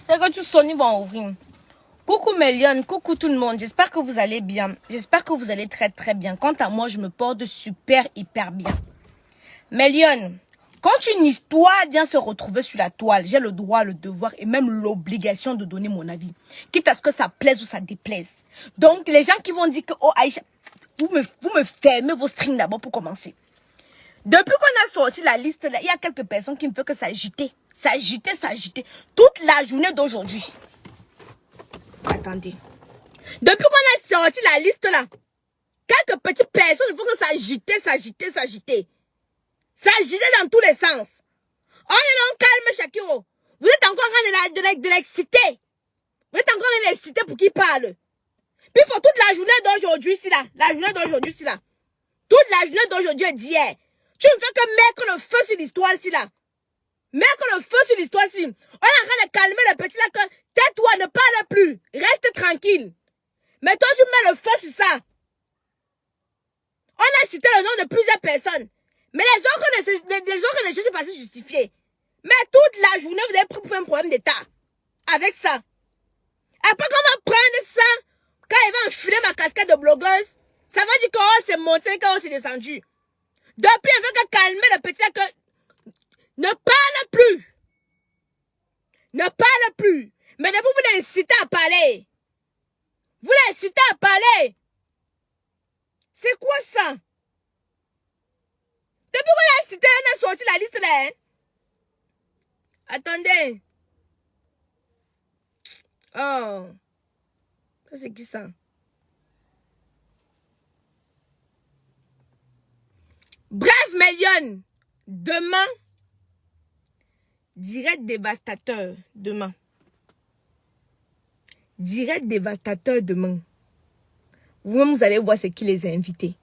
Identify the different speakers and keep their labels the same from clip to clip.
Speaker 1: C'est que tu sonnes, ils vont ouvrir. Coucou mes lionnes, coucou tout le monde. J'espère que vous allez bien. J'espère que vous allez très très bien. Quant à moi, je me porte super hyper bien. Mes lionnes, quand une histoire vient se retrouver sur la toile, j'ai le droit, le devoir et même l'obligation de donner mon avis. Quitte à ce que ça plaise ou ça déplaise. Donc les gens qui vont dire que oh Aïcha, vous me fermez vos strings d'abord pour commencer. Depuis qu'on a sorti la liste là, il y a quelques personnes qui me font que s'agiter. S'agiter. Toute la journée d'aujourd'hui. Attendez. Depuis qu'on a sorti la liste là, quelques petites personnes font que s'agiter. S'agiter dans tous les sens. On est là, on calme Shakiro. Vous êtes encore en train de l'exciter. Vous êtes encore en train de l'exciter pour qu'il parle. Puis il faut toute la journée d'aujourd'hui ici là. Toute la journée d'aujourd'hui et d'hier. Tu ne fais que mettre le feu sur l'histoire ici là. Mettre le feu sur l'histoire ici. On est en train de calmer le petit là que tais-toi, ne parle plus. Reste tranquille. Mais toi tu mets le feu sur ça. On a cité le nom de plusieurs personnes. Mais les autres ne cherchent pas à se justifier. Mais toute la journée, vous avez pris pour faire un problème d'état. Avec ça. Après qu'on va prendre ça, quand il va enfiler ma casquette de blogueuse, ça va dire qu'on s'est monté, qu'on s'est descendu. Depuis, il veut calmer le petit que ne parle plus. Ne parle plus. Mais depuis, vous l'incitez à parler. Vous l'incitez à parler. C'est quoi ça? Depuis qu'on a cité, on a sorti la liste là. Hein? Attendez. Oh. Ça c'est qui ça? Bref, Mélione. Demain. Direct dévastateur. Demain. Direct dévastateur demain. Vous-même, vous allez voir ce qui les a invités.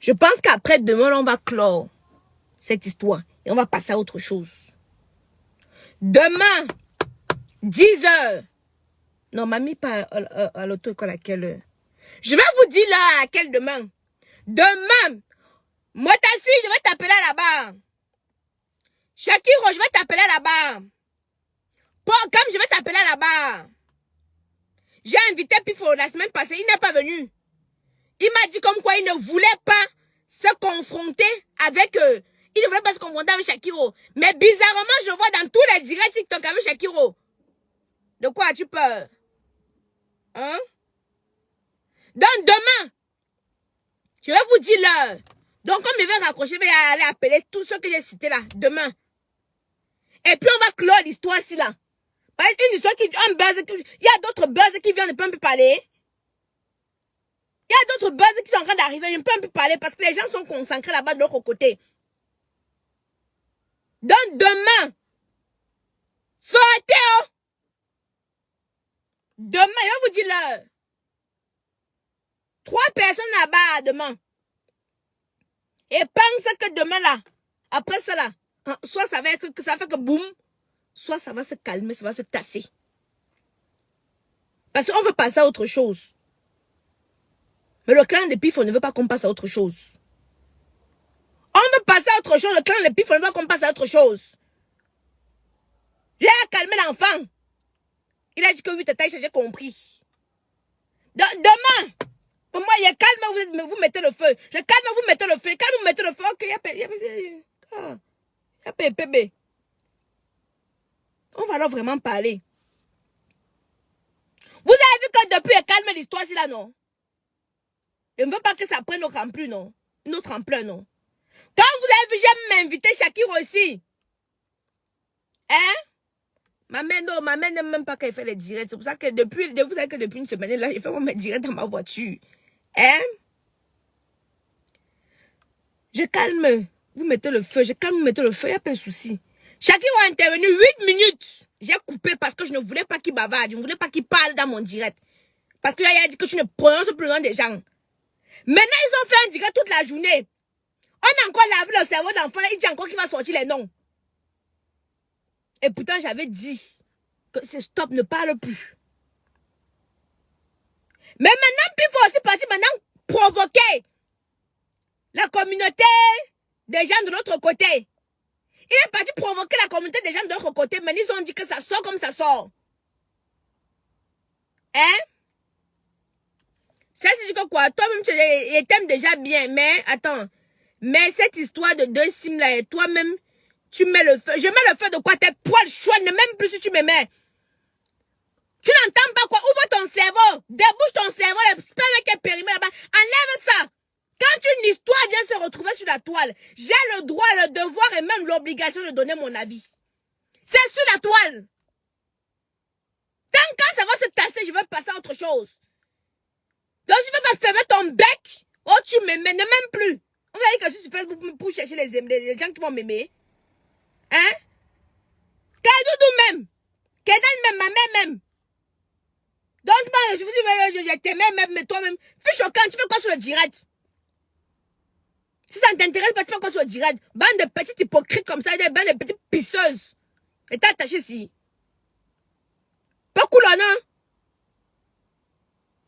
Speaker 1: Je pense qu'après demain, on va clore cette histoire et on va passer à autre chose. Demain, 10h. Non, mamie, pas à l'auto-école à quelle heure? Je vais vous dire là à quelle demain. Demain, moi, Tassi, je vais t'appeler là-bas. Shakiro, je vais t'appeler là-bas. Pogam, je vais t'appeler là-bas. J'ai invité Pifo la semaine passée, il n'est pas venu. Il m'a dit comme quoi il ne voulait pas se confronter avec eux. Il ne voulait pas se confronter avec Shakiro. Mais bizarrement, je vois dans tous les directs TikTok avec Shakiro. De quoi as-tu peur? Hein? Donc demain, je vais vous dire l'heure. Donc comme il va raccrocher, je vais aller appeler tous ceux que j'ai cités là, demain. Et puis on va clore l'histoire ici là. Une histoire qui... il y a d'autres buzz qui viennent, ne peuvent plus parler. Il y a d'autres buzz qui sont en train d'arriver, je ne peux plus parler parce que les gens sont concentrés là-bas de l'autre côté. Donc demain, sortez, oh. Demain, je vais vous dire l'heure. 3 personnes là-bas demain. Et pense que demain là, après ça là, soit ça fait que boum, soit ça va se calmer, ça va se tasser. Parce qu'on veut passer à autre chose. Mais le clan de Pifo ne veut pas qu'on passe à autre chose. On veut passer à autre chose. Le clan de Pifo ne veut pas qu'on passe à autre chose. Il a calmé l'enfant. Il a dit que oui, tata, j'ai compris. Demain, pour moi, il y a calme, vous mettez le feu. Je calme, vous mettez le feu. Calme, vous mettez le feu. Ok, il y a PPB. On va alors vraiment parler. Vous avez vu que depuis, il calme l'histoire ici là, non? Je ne veux pas que ça prenne notre ampleur, non? Notre ampleur, non? Quand vous avez vu, j'aime m'inviter Shakiro aussi. Hein? Ma mère n'aime même pas qu'elle fait les directs. C'est pour ça que vous savez que depuis une semaine, là, je fais mes directs dans ma voiture. Hein? Je calme. Vous mettez le feu. Je calme, vous mettez le feu. Il n'y a pas de souci. Shakiro a intervenu 8 minutes. J'ai coupé parce que je ne voulais pas qu'il bavarde. Je ne voulais pas qu'il parle dans mon direct. Parce que là, il a dit que tu ne prononces plus le nom des gens. Maintenant, ils ont fait un direct toute la journée. On a encore lavé le cerveau d'enfant. Il dit encore qu'il va sortir les noms. Et pourtant, j'avais dit que c'est stop, ne parle plus. Mais maintenant, il faut aussi partir maintenant provoquer la communauté des gens de l'autre côté. Il est parti provoquer la communauté des gens de l'autre côté, mais ils ont dit que ça sort comme ça sort. Hein? Ça, c'est quoi? Toi-même, tu t'aimes déjà bien, mais attends. Mais cette histoire de deux sims là, et toi-même, tu mets le feu. Je mets le feu de quoi? Tes poils chauds, même plus si tu me mets. Tu n'entends pas quoi? Ouvre ton cerveau. Débouche ton cerveau. Le sperme qui est périmé là-bas. Enlève ça. Quand une histoire vient se retrouver sur la toile, j'ai le droit, le devoir et même l'obligation de donner mon avis. C'est sur la toile. Tant que ça va se tasser, je vais passer à autre chose. Donc, tu vas pas fermer ton bec. Oh, tu m'aimes, ne m'aimes plus. On va dire que je suis sur Facebook pour chercher les gens qui vont m'aimer. Hein? Kadoudou même. Kedan même, ma mère même. Donc, je vous dis, je t'aimais même, mais toi-même, fiche au camp, tu fais quoi sur le direct? Si ça ne t'intéresse pas, tu fais quoi sur le direct? Bande de petites hypocrites comme ça, des bandes de petites pisseuses. Et t'es attaché ici. Pas cool, non?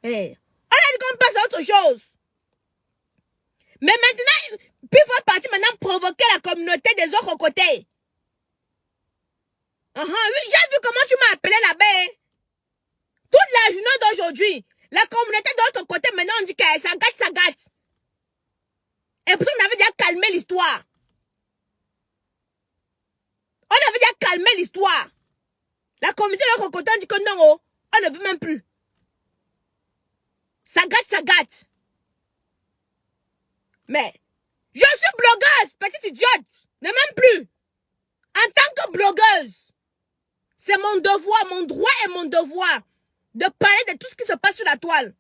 Speaker 1: Hey. On a dit qu'on passe à autre chose. Mais maintenant, puis il faut partir maintenant provoquer la communauté des autres côtés. Oui, j'ai vu comment tu m'as appelé là-bas. Toute la journée d'aujourd'hui, la communauté de l'autre côté, maintenant on dit que ça gâte, ça gâte. Et pourtant on avait déjà calmé l'histoire. On avait déjà calmé l'histoire. La communauté de l'autre côté, on dit que non, oh, on ne veut même plus. Ça gâte, ça gâte. Mais, je suis blogueuse, petite idiote. Ne m'aime plus. En tant que blogueuse, c'est mon devoir, mon droit et mon devoir de parler de tout ce qui se passe sur la toile.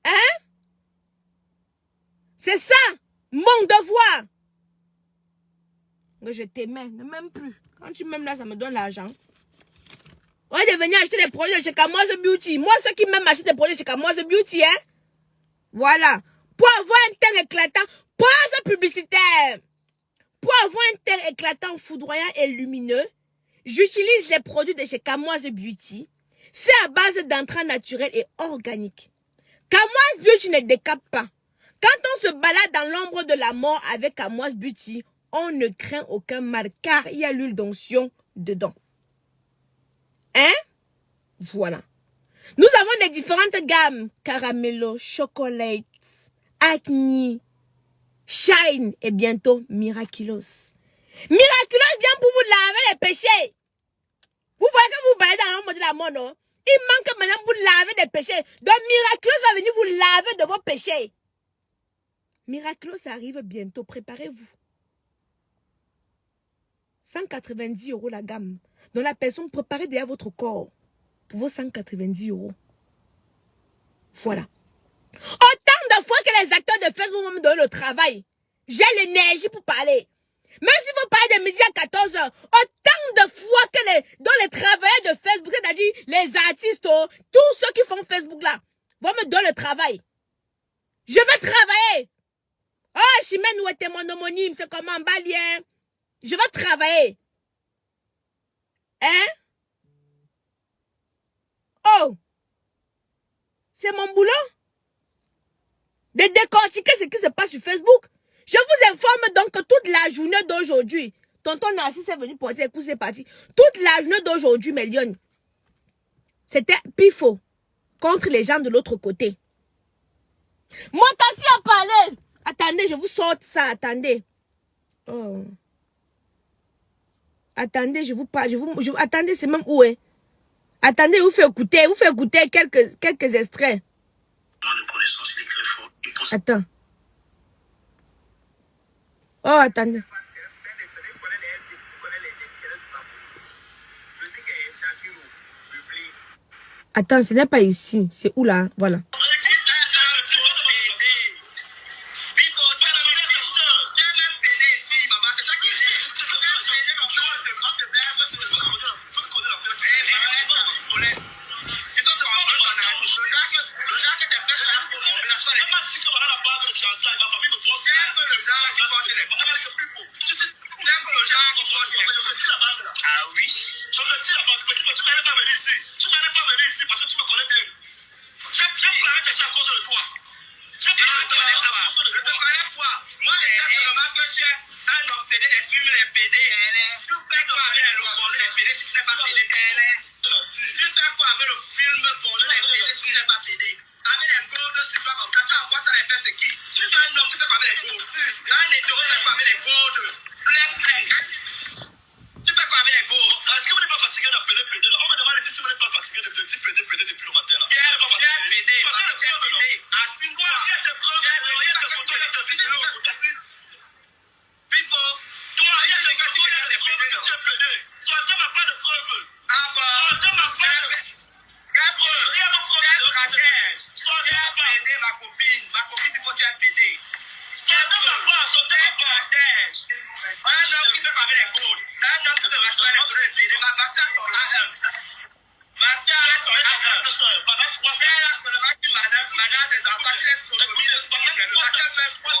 Speaker 1: Hein? C'est ça, mon devoir. Je t'aimais, ne m'aime plus. Quand tu m'aimes là, ça me donne l'argent. On est venu acheter des produits de chez Kamoise Beauty. Moi, ceux qui m'aiment acheter des produits de chez Kamoise Beauty, hein? Voilà. Pour avoir un teint éclatant, pause publicitaire. Pour avoir un teint éclatant, foudroyant et lumineux, j'utilise les produits de chez Kamoise Beauty, faits à base d'entrains naturels et organiques. Kamoise Beauty ne décape pas. Quand on se balade dans l'ombre de la mort avec Kamoise Beauty, on ne craint aucun mal car il y a l'huile d'onction dedans. Hein? Voilà. Nous avons des différentes gammes. Caramello, chocolate, acne, shine et bientôt Miraculous. Miraculous vient pour vous laver les péchés. Vous voyez que vous baladez dans l'ombre de la mort, non? Il manque maintenant pour laver des péchés. Donc Miraculous va venir vous laver de vos péchés. Miraculous arrive bientôt. Préparez-vous. 190 € la gamme. Donc la personne préparez déjà votre corps pour vos 190 €. Voilà. Autant de fois que les acteurs de Facebook vont me donner le travail, j'ai l'énergie pour parler. Même si vous parlez de midi à 14 h, autant de fois que dans les travailleurs de Facebook, c'est-à-dire les artistes, tous ceux qui font Facebook là, vont me donner le travail. Je vais travailler. Oh, Chimène, où était mon homonyme? C'est comment, Balien? Je vais travailler. Hein? Oh! C'est mon boulot? De décortiquer ce qui se passe sur Facebook. Je vous informe donc que toute la journée d'aujourd'hui, tonton Narcisse est venu porter les coups, c'est parti. Toute la journée d'aujourd'hui, mes lions, c'était pifo contre les gens de l'autre côté. Moi, Tassi a parlé. Attendez, je vous sorte ça, attendez. Oh. Attendez, je vous parle. Attendez, c'est même où est. Attendez, vous faites écouter quelques extraits. Attends. Oh, attendez. Attends, ce n'est pas ici. C'est où là? Voilà.
Speaker 2: le porno des PD si tu n'es pas pédé? Tu fais quoi avec le film porno des PD si tu n'es pas pédé? Avec les golds sur toi comme ça, tu envoies ça les fesses de qui? Si tu es un homme, tu fais quoi avec les golds? Un hétéro, tu fais quoi avec les golds? Plein. Tu fais quoi avec les golds? Est-ce que vous n'êtes pas fatigué d'appeler PD là? On me demande si vous n'êtes pas fatigué de dire PD depuis le matin là. Qui est PD? Aspire quoi? Il y a des preuves, il y a des photos, il y a des vidéos. People, toi, il y a des photos, il y a des preuves que tu es PD. Soit m'a pas de preuves. Ah bon? Soit m'a pas de preuves. Il y a des preuves. Soit PD, ma copine, il faut que tu aies PD. Soit m'a pas. Un homme qui fait pas avec les gaules. Un homme qui fait pas avec les PD. Ma soeur, ton AM. Ma soeur, ton AM. Pendant 3 heures, le mec qui madame des enfants, qui laisse son commis, le ma soeur fait froid.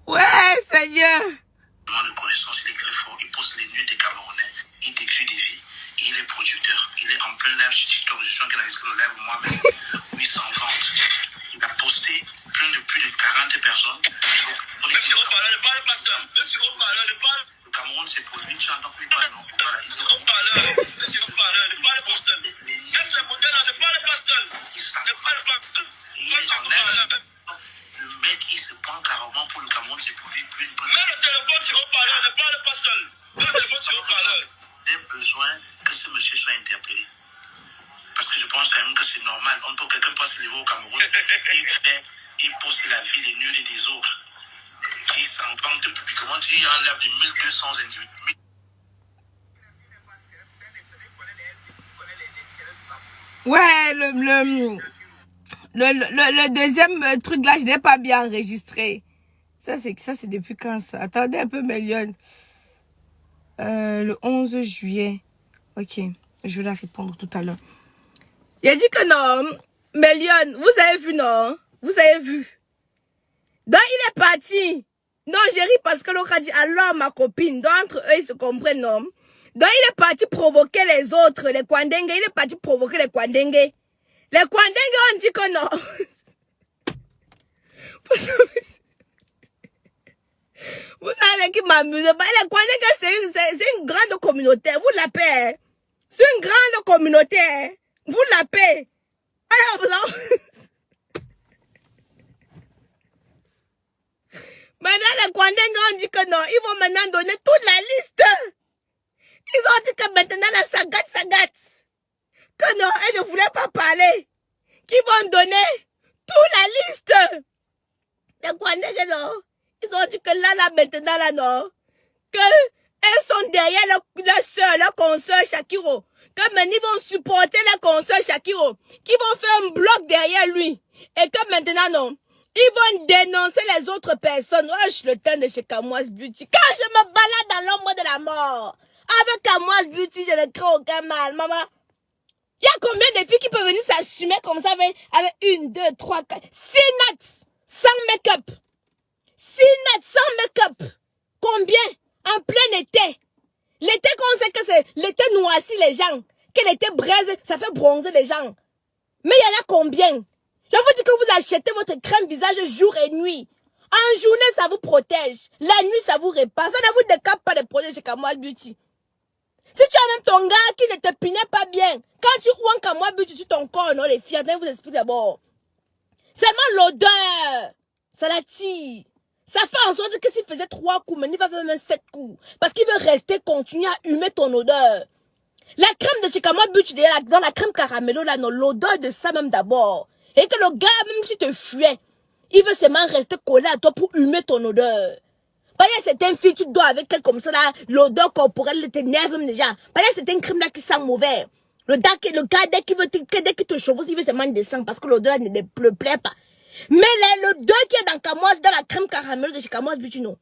Speaker 1: Ouais, Seigneur.
Speaker 2: De connaissance, il écrit fort, il poste les nuits des Camerounais, il décrit des vies, et il est producteur. Il est en plein live sur TikTok, je suis en train d'enregistrer le live moi-même, où il s'en vante. Il a posté plus de 40 personnes. Monsieur Haut-Parleur, ne parle pas ça. Monsieur Haut-Parleur, ne parle. Le Cameroun, c'est pour lui, tu n'entends plus pas, non? Voilà, il dit Haut-Parleur, monsieur Haut-Parleur, ne parle pas seul. Laisse le modèle là, ne parle pas seul. Ne parle pas seul. Il est en live. Le mec, il se prend carrément pour le Cameroun, c'est pour lui. Mets le téléphone sur haut-parleur, ne parle pas seul. Mets le téléphone sur haut-parleur. J'ai besoin que ce monsieur soit interpellé. Parce que je pense quand même que c'est normal. On peut quelqu'un passe le au Cameroun, il pose la vie, les nuls et des autres. Il s'en vante publiquement, il enlève de 1200 individus.
Speaker 1: Ouais, le deuxième truc là, je n'ai pas bien enregistré. Ça, c'est depuis quand ça? Attendez un peu, Mélione. Le 11 juillet. Ok, je vais la répondre tout à l'heure. Il a dit que non, Mélione, vous avez vu, non? Vous avez vu. Donc, il est parti. Non, j'ai ri parce que l'autre a dit, alors ma copine. Donc, entre eux, ils se comprennent, non? Donc, il est parti provoquer les autres, les Kwandengue. Il est parti provoquer les Kwandengue. Les Kwandengue ont dit que non. Vous savez qui m'amuse. Les Kwandengue, c'est une grande communauté. Vous la paix. C'est une grande communauté. Vous la paix. Alors, vous en... Maintenant, les Kwandengue ont dit que non. Ils vont maintenant donner toute la liste. Ils ont dit que maintenant, la Sagat. Que non, elles ne voulaient pas parler. Qu'ils vont donner toute la liste. Les Kwandengue, non. Ils ont dit que là, maintenant, là, non. Elles sont derrière leur soeur, leur consoeur Shakiro. Que maintenant, ils vont supporter leur consoeur Shakiro. Qui vont faire un bloc derrière lui. Et que maintenant, non. Ils vont dénoncer les autres personnes. Wesh, le temps de chez Kamoise Beauty. Quand je me balade dans l'ombre de la mort, avec Kamoise Beauty, je ne crée aucun mal, maman. Il y a combien de filles qui peuvent venir s'assumer comme ça avec 1, 2, 3, 4, 6 nattes, sans make-up. 6 nattes, sans make-up. Combien? En plein été. L'été qu'on sait que c'est l'été noircit les gens. Que l'été braise, ça fait bronzer les gens. Mais il y en a combien? Je vous dis que vous achetez votre crème visage jour et nuit. En journée, ça vous protège. La nuit, ça vous répare. Ça ne vous décape pas de protéger chez Kamoise Beauty. Si tu as même ton gars qui ne te pinait pas bien, quand tu ouans Kamoise Beauty sur ton corps, non, les filles, je vous explique d'abord. Seulement l'odeur, ça l'attire. Ça fait en sorte que s'il faisait 3 coups, mais il va faire même 7 coups. Parce qu'il veut rester, continuer à humer ton odeur. La crème de chez Kamoise Beauty, dans la crème caramello, là, non, l'odeur de ça même d'abord. Et que le gars, même si te fuit, il veut seulement rester collé à toi pour humer ton odeur. Parce qu'il y a certaines filles, tu dois avec elle comme ça, là, l'odeur corporelle t'énerve même déjà. Parce qu'il y a certaines crèmes là qui sentent mauvais. Le gars, dès qu'il te chevauche, il veut seulement descendre parce que l'odeur ne le plaît pas. Mais l'odeur qui est dans Kamoise, dans la crème caramel de chez Kamoise Beauty, non.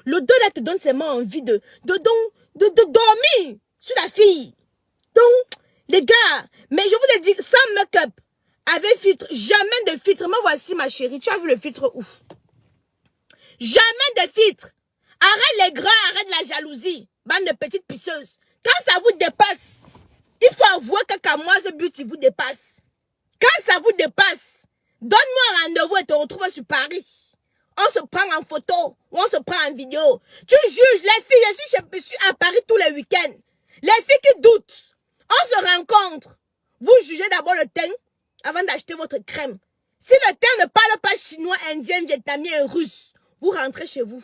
Speaker 1: L'odeur là te donne seulement envie de dormir sur la fille. Donc, les gars, mais je vous ai dit, sans make-up, avec filtre, jamais de filtre. Mais voici ma chérie, tu as vu le filtre où? Jamais de filtre. Arrête les gras, arrête la jalousie. Bande de petites pisseuses. Quand ça vous dépasse, il faut avouer que Kamoise Beauty vous dépasse. Quand ça vous dépasse, donne-moi un rendez-vous et te retrouve sur Paris. On se prend en photo, ou on se prend en vidéo. Tu juges les filles, je suis à Paris tous les week-ends. Les filles qui doutent, on se rencontre. Vous jugez d'abord le teint avant d'acheter votre crème. Si le teint ne parle pas chinois, indien, vietnamien, russe, vous rentrez chez vous.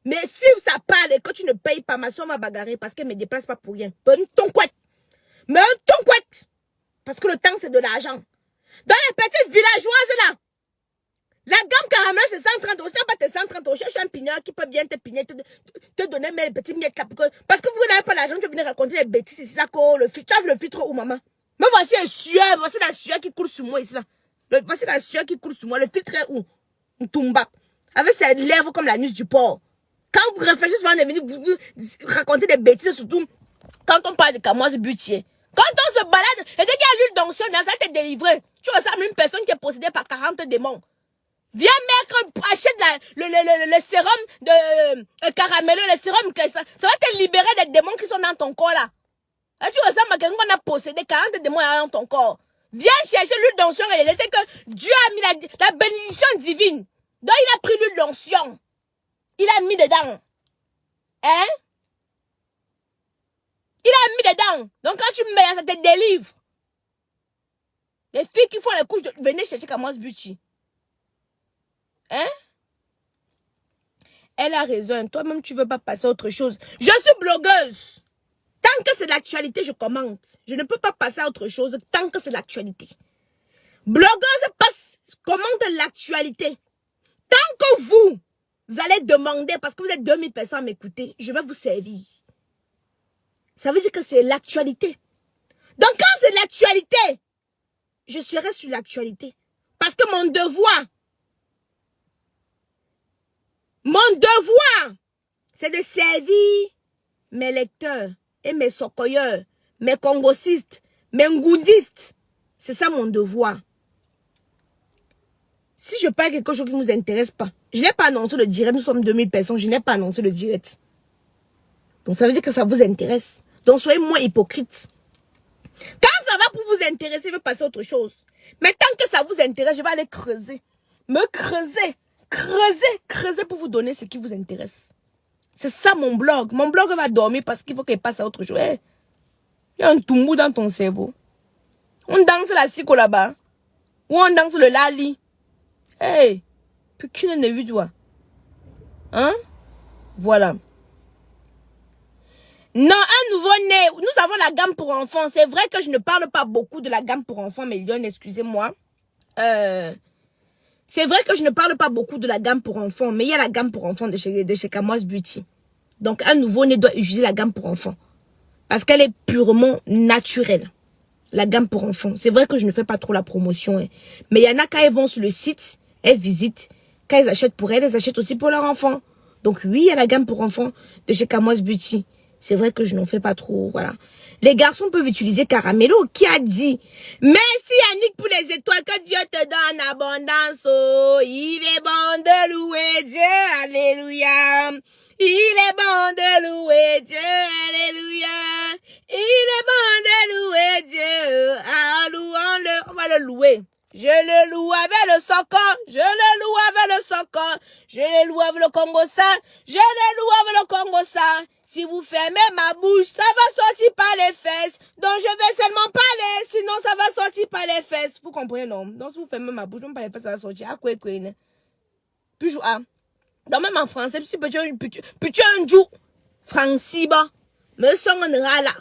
Speaker 1: Mais si ça parle et que tu ne payes pas, ma soeur va bagarrer parce qu'elle ne me déplace pas pour rien. Mais un tonquouette. Parce que le temps, c'est de l'argent. Dans les petites villageoises, là, la gamme caramel, c'est 130 euros. Si tu n'as pas tes 130 euros, cherche un pineur qui peut bien te piner, te donner mes petits miettes là. Parce que vous n'avez pas l'argent, tu vas venir raconter les bêtises ici, là, le filtre. Tu as vu le filtre où, maman? Mais voici un sueur, voici la sueur qui coule sur moi ici, là. Voici la sueur qui coule sur moi. Le filtre est où? Tumba. Avec ses lèvres comme la nuit du porc. Quand vous réfléchissez avant de venir vous raconter des bêtises, surtout quand on parle de Kamoise Beauty. Quand on se balade, et dès qu'il y a l'huile d'onction, ça t'est délivré. Tu ressembles à une personne qui est possédée par 40 démons. Viens mettre, achète le sérum de caramello, le sérum, ça va te libérer des démons qui sont dans ton corps là. Là tu ressembles à quelqu'un qu'on a possédé 40 démons dans ton corps. Viens chercher l'huile d'onction et c'est que Dieu a mis la bénédiction divine. Donc il a pris l'huile d'onction. Il a mis dedans. Hein? Il a mis dedans. Donc quand tu mets, ça te délivre. Les filles qui font les couches, venez chercher Kamoise Beauty. Hein? Elle a raison. Toi-même, tu veux pas passer à autre chose. Je suis blogueuse. Tant que c'est l'actualité, je commente. Je ne peux pas passer à autre chose tant que c'est l'actualité. Blogueuse commente l'actualité. Tant que vous allez demander, parce que vous êtes 2000 personnes à m'écouter, je vais vous servir. Ça veut dire que c'est l'actualité. Donc quand c'est l'actualité, je serai sur l'actualité. Parce que mon devoir, c'est de servir mes lecteurs et mes sokoyeurs, mes congosistes, mes ngoundistes. C'est ça mon devoir. Si je parle quelque chose qui ne vous intéresse pas, je n'ai pas annoncé le direct, nous sommes 2000 personnes, je n'ai pas annoncé le direct. Donc ça veut dire que ça vous intéresse. Donc soyez moins hypocrite. Quand ça va pour vous intéresser, je vais passer à autre chose. Mais tant que ça vous intéresse, je vais aller creuser. Me creuser. Creuser pour vous donner ce qui vous intéresse. C'est ça mon blog. Mon blog va dormir parce qu'il faut qu'il passe à autre chose. Hey, il y a un tumbou dans ton cerveau. On danse la siko là-bas. Ou on danse le lali. Hey, puis qui n'en a eu toi? Hein? Voilà. Non, un nouveau-né. Nous avons la gamme pour enfants. C'est vrai que je ne parle pas beaucoup de la gamme pour enfants, mais Lyon, excusez-moi. C'est vrai que je ne parle pas beaucoup de la gamme pour enfants, mais il y a la gamme pour enfants de chez Kamoise Beauty. Donc, un nouveau-né doit utiliser la gamme pour enfants. Parce qu'elle est purement naturelle. La gamme pour enfants. C'est vrai que je ne fais pas trop la promotion. Hein. Mais il y en a quand elles vont sur le site, elles visitent. Quand elles achètent pour elles achètent aussi pour leurs enfants. Donc oui, il y a la gamme pour enfants de chez Kamoise Beauty. C'est vrai que je n'en fais pas trop, voilà. Les garçons peuvent utiliser Caramello. Qui a dit? Merci Yannick pour les étoiles que Dieu te donne en abondance. Oh, il est bon de louer Dieu. Alléluia. Il est bon de louer Dieu. Alléluia. Il est bon de louer Dieu. Ah, louons-le. On va le louer. Je le loue avec le socon. Je le loue avec le socon. Je le loue avec le Congo-ça. Je le loue avec le Congo-ça. Si vous fermez ma bouche, ça va sortir par les fesses. Donc je vais seulement parler, sinon ça va sortir par les fesses. Vous comprenez, non? Donc si vous fermez ma bouche, même par les fesses, ça va sortir. Ah, quoi, puis je donc même en français, si tu un jour, Franciba, me sonne là.